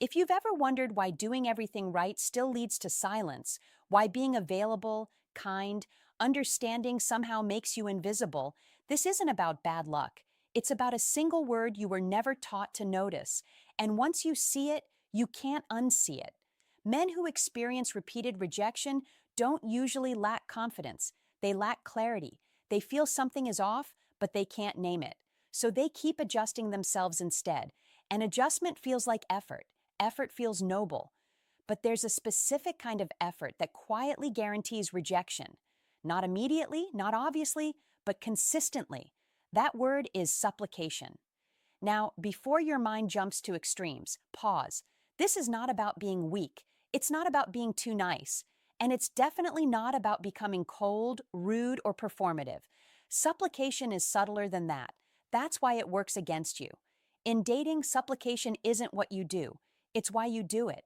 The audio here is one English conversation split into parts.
If you've ever wondered why doing everything right still leads to silence, why being available, kind, understanding somehow makes you invisible, this isn't about bad luck. It's about a single word you were never taught to notice. And once you see it, you can't unsee it. Men who experience repeated rejection don't usually lack confidence. They lack clarity. They feel something is off, but they can't name it. So they keep adjusting themselves instead. And adjustment feels like effort. Effort feels noble. But there's a specific kind of effort that quietly guarantees rejection. Not immediately, not obviously, but consistently. That word is supplication. Now, before your mind jumps to extremes, pause. This is not about being weak. It's not about being too nice. And it's definitely not about becoming cold, rude, or performative. Supplication is subtler than that. That's why it works against you. In dating, supplication isn't what you do. It's why you do it.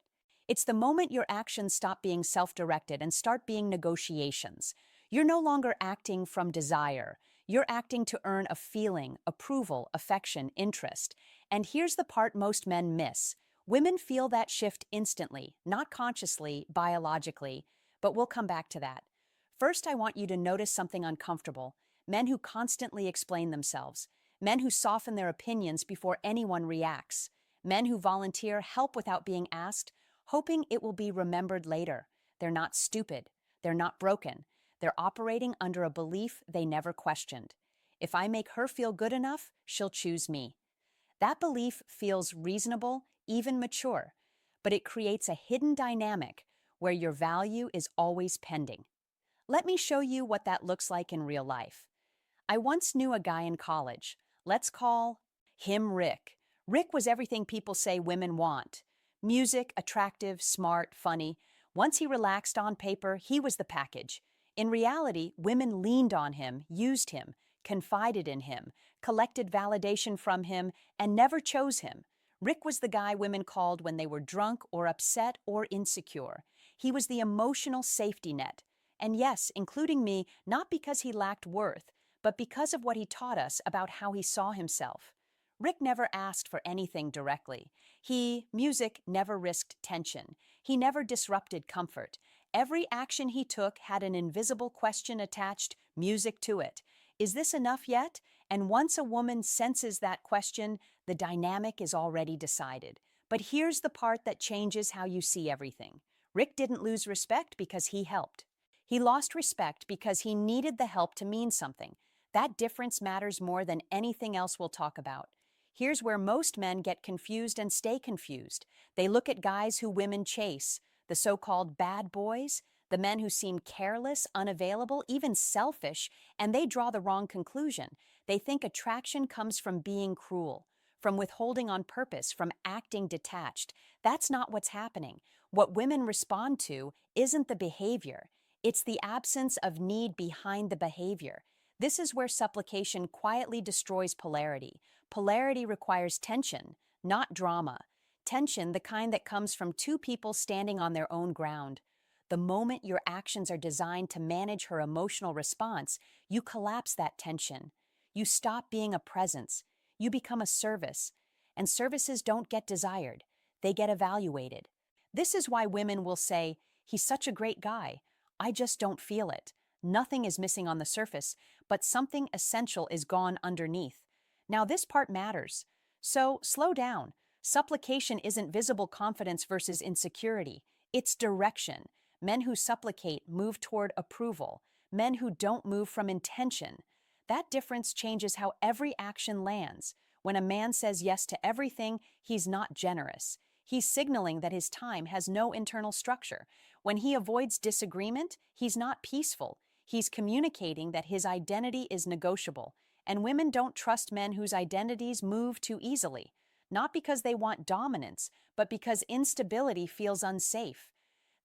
It's the moment your actions stop being self-directed and start being negotiations. You're no longer acting from desire. You're acting to earn a feeling, approval, affection, interest. And here's the part most men miss. Women feel that shift instantly, not consciously, biologically, but we'll come back to that. First, I want you to notice something uncomfortable. Men who constantly explain themselves. Men who soften their opinions before anyone reacts. Men who volunteer help without being asked, hoping it will be remembered later. They're not stupid. They're not broken. They're operating under a belief they never questioned. If I make her feel good enough, she'll choose me. That belief feels reasonable, even mature, but it creates a hidden dynamic where your value is always pending. Let me show you what that looks like in real life. I once knew a guy in college. Let's call him Rick. Rick was everything people say women want. Music, attractive, smart, funny. Once he relaxed on paper, he was the package. In reality, women leaned on him, used him, confided in him, collected validation from him, and never chose him. Rick was the guy women called when they were drunk or upset or insecure. He was the emotional safety net. And yes, including me, not because he lacked worth, but because of what he taught us about how he saw himself. Rick never asked for anything directly. Music, never risked tension. He never disrupted comfort. Every action he took had an invisible question attached, music to it. Is this enough yet? And once a woman senses that question, the dynamic is already decided. But here's the part that changes how you see everything. Rick didn't lose respect because he helped. He lost respect because he needed the help to mean something. That difference matters more than anything else we'll talk about. Here's where most men get confused and stay confused. They look at guys who women chase, the so-called bad boys, the men who seem careless, unavailable, even selfish, and they draw the wrong conclusion. They think attraction comes from being cruel, from withholding on purpose, from acting detached. That's not what's happening. What women respond to isn't the behavior. It's the absence of need behind the behavior. This is where supplication quietly destroys polarity. Polarity requires tension, not drama. Tension, the kind that comes from two people standing on their own ground. The moment your actions are designed to manage her emotional response, you collapse that tension. You stop being a presence. You become a service. And services don't get desired. They get evaluated. This is why women will say, "He's such a great guy. I just don't feel it." Nothing is missing on the surface, but something essential is gone underneath. Now, this part matters. So, slow down. Supplication isn't visible confidence versus insecurity. It's direction. Men who supplicate move toward approval. Men who don't move from intention. That difference changes how every action lands. When a man says yes to everything, he's not generous. He's signaling that his time has no internal structure. When he avoids disagreement, he's not peaceful. He's communicating that his identity is negotiable. And women don't trust men whose identities move too easily. Not because they want dominance, but because instability feels unsafe.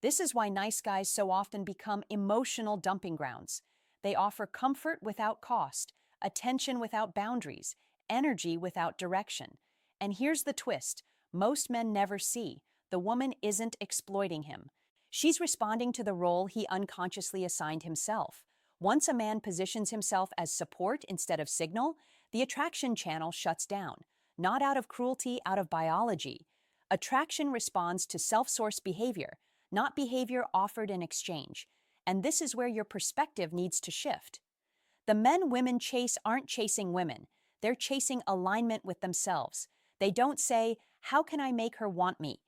This is why nice guys so often become emotional dumping grounds. They offer comfort without cost, attention without boundaries, energy without direction. And here's the twist. Most men never see. The woman isn't exploiting him. She's responding to the role he unconsciously assigned himself. Once a man positions himself as support instead of signal, the attraction channel shuts down. Not out of cruelty, out of biology. Attraction responds to self-sourced behavior, not behavior offered in exchange. And this is where your perspective needs to shift. The men women chase aren't chasing women. They're chasing alignment with themselves. They don't say, "How can I make her want me?"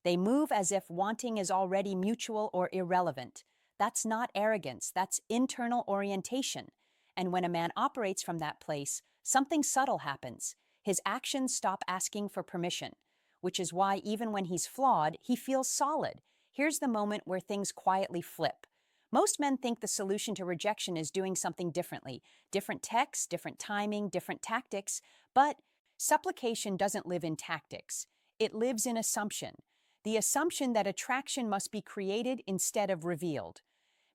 They move as if wanting is already mutual or irrelevant. That's not arrogance, that's internal orientation. And when a man operates from that place, something subtle happens. His actions stop asking for permission, which is why even when he's flawed, he feels solid. Here's the moment where things quietly flip. Most men think the solution to rejection is doing something differently. Different texts, different timing, different tactics. But supplication doesn't live in tactics. It lives in assumption. The assumption that attraction must be created instead of revealed.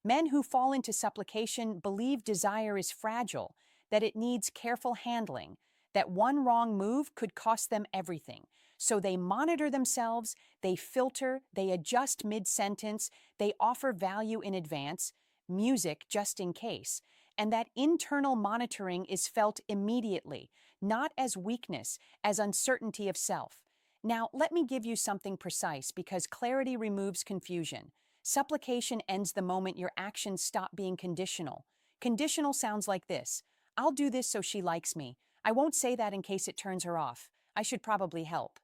Men who fall into supplication believe desire is fragile, that it needs careful handling, that one wrong move could cost them everything. So they monitor themselves, they filter, they adjust mid-sentence, they offer value in advance, music just in case. And that internal monitoring is felt immediately, not as weakness, as uncertainty of self. Now, let me give you something precise because clarity removes confusion. Supplication ends the moment your actions stop being conditional. Conditional sounds like this: "I'll do this so she likes me. I won't say that in case it turns her off. I should probably help.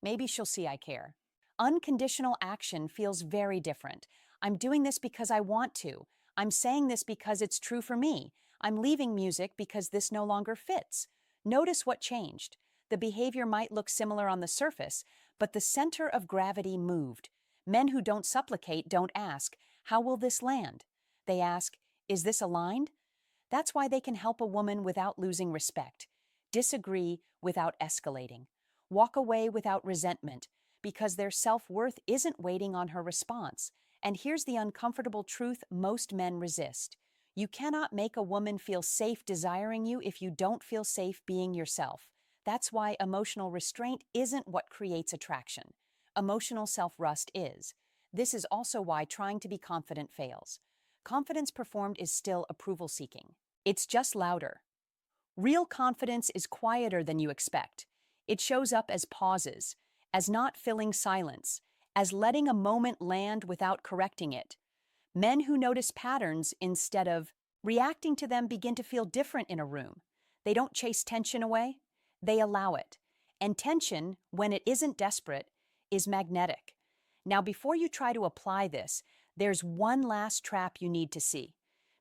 Maybe she'll see I care." Unconditional action feels very different. "I'm doing this because I want to. I'm saying this because it's true for me. I'm leaving music because this no longer fits." Notice what changed. The behavior might look similar on the surface, but the center of gravity moved. Men who don't supplicate don't ask, "How will this land?" They ask, "Is this aligned?" That's why they can help a woman without losing respect, disagree without escalating, walk away without resentment, because their self-worth isn't waiting on her response. And here's the uncomfortable truth most men resist. You cannot make a woman feel safe desiring you if you don't feel safe being yourself. That's why emotional restraint isn't what creates attraction. Emotional self-rust is. This is also why trying to be confident fails. Confidence performed is still approval-seeking. It's just louder. Real confidence is quieter than you expect. It shows up as pauses, as not filling silence, as letting a moment land without correcting it. Men who notice patterns instead of reacting to them begin to feel different in a room. They don't chase tension away, they allow it. And tension, when it isn't desperate, is magnetic. Now, before you try to apply this, there's one last trap you need to see.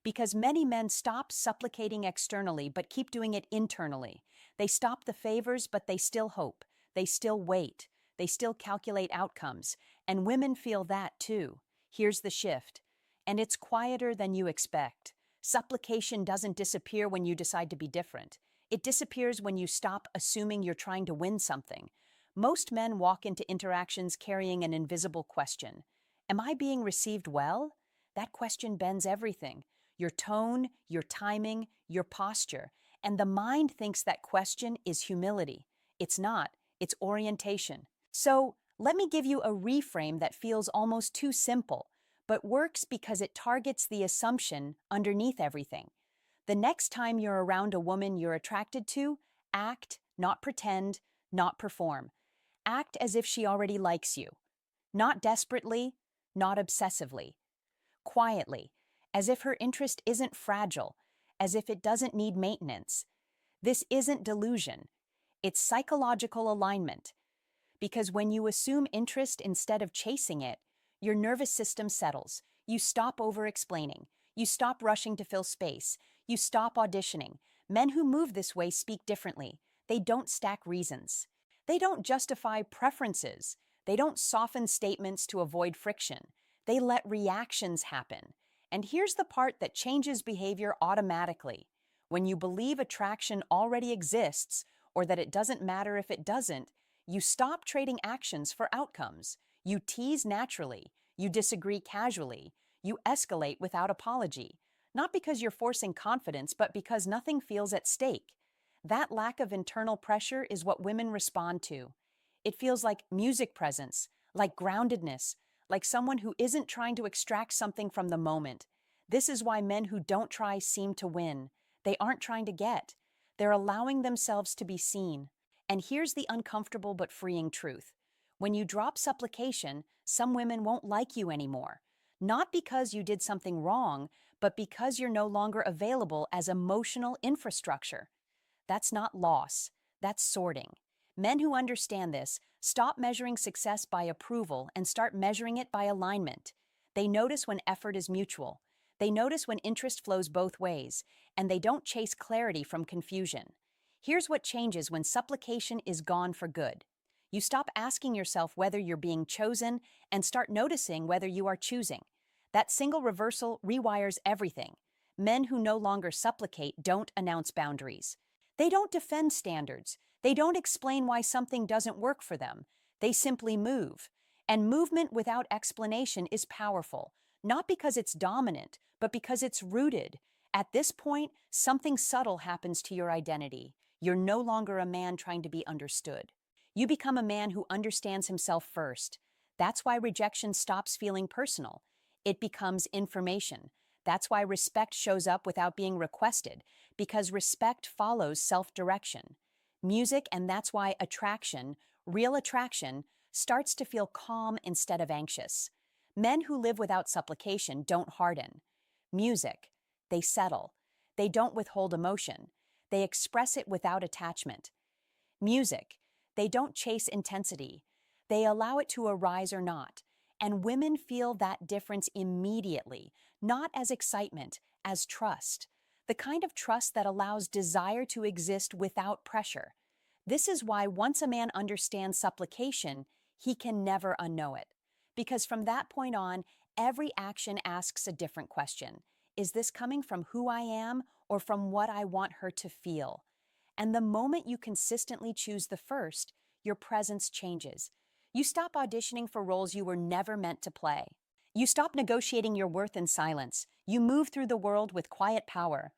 Because many men stop supplicating externally but keep doing it internally. They stop the favors, but they still hope. They still wait. They still calculate outcomes. And women feel that too. Here's the shift. And it's quieter than you expect. Supplication doesn't disappear when you decide to be different. It disappears when you stop assuming you're trying to win something. Most men walk into interactions carrying an invisible question. Am I being received well? That question bends everything. Your tone, your timing, your posture. And the mind thinks that question is humility. It's not. It's orientation. So, let me give you a reframe that feels almost too simple, but works because it targets the assumption underneath everything. The next time you're around a woman you're attracted to, act, not pretend, not perform. Act as if she already likes you. Not desperately, not obsessively. Quietly, as if her interest isn't fragile, as if it doesn't need maintenance. This isn't delusion. It's psychological alignment. Because when you assume interest instead of chasing it, your nervous system settles. You stop over-explaining. You stop rushing to fill space. You stop auditioning. Men who move this way speak differently. They don't stack reasons. They don't justify preferences. They don't soften statements to avoid friction. They let reactions happen. And here's the part that changes behavior automatically. When you believe attraction already exists, or that it doesn't matter if it doesn't, you stop trading actions for outcomes. You tease naturally. You disagree casually. You escalate without apology. Not because you're forcing confidence, but because nothing feels at stake. That lack of internal pressure is what women respond to. It feels like music presence, like groundedness, like someone who isn't trying to extract something from the moment. This is why men who don't try seem to win. They aren't trying to get. They're allowing themselves to be seen. And here's the uncomfortable but freeing truth. When you drop supplication, some women won't like you anymore. Not because you did something wrong, but because you're no longer available as emotional infrastructure. That's not loss, that's sorting. Men who understand this stop measuring success by approval and start measuring it by alignment. They notice when effort is mutual. They notice when interest flows both ways, and they don't chase clarity from confusion. Here's what changes when supplication is gone for good. You stop asking yourself whether you're being chosen and start noticing whether you are choosing. That single reversal rewires everything. Men who no longer supplicate don't announce boundaries. They don't defend standards. They don't explain why something doesn't work for them. They simply move. And movement without explanation is powerful, not because it's dominant, but because it's rooted. At this point, something subtle happens to your identity. You're no longer a man trying to be understood. You become a man who understands himself first. That's why rejection stops feeling personal. It becomes information. That's why respect shows up without being requested, because respect follows self-direction. Music, and that's why attraction, real attraction, starts to feel calm instead of anxious. Men who live without supplication don't harden. Music, they settle. They don't withhold emotion. They express it without attachment. Music, they don't chase intensity. They allow it to arise or not. And women feel that difference immediately, not as excitement, as trust. The kind of trust that allows desire to exist without pressure. This is why once a man understands supplication, he can never unknow it. Because from that point on, every action asks a different question. Is this coming from who I am or from what I want her to feel? And the moment you consistently choose the first, your presence changes. You stop auditioning for roles you were never meant to play. You stop negotiating your worth in silence. You move through the world with quiet power.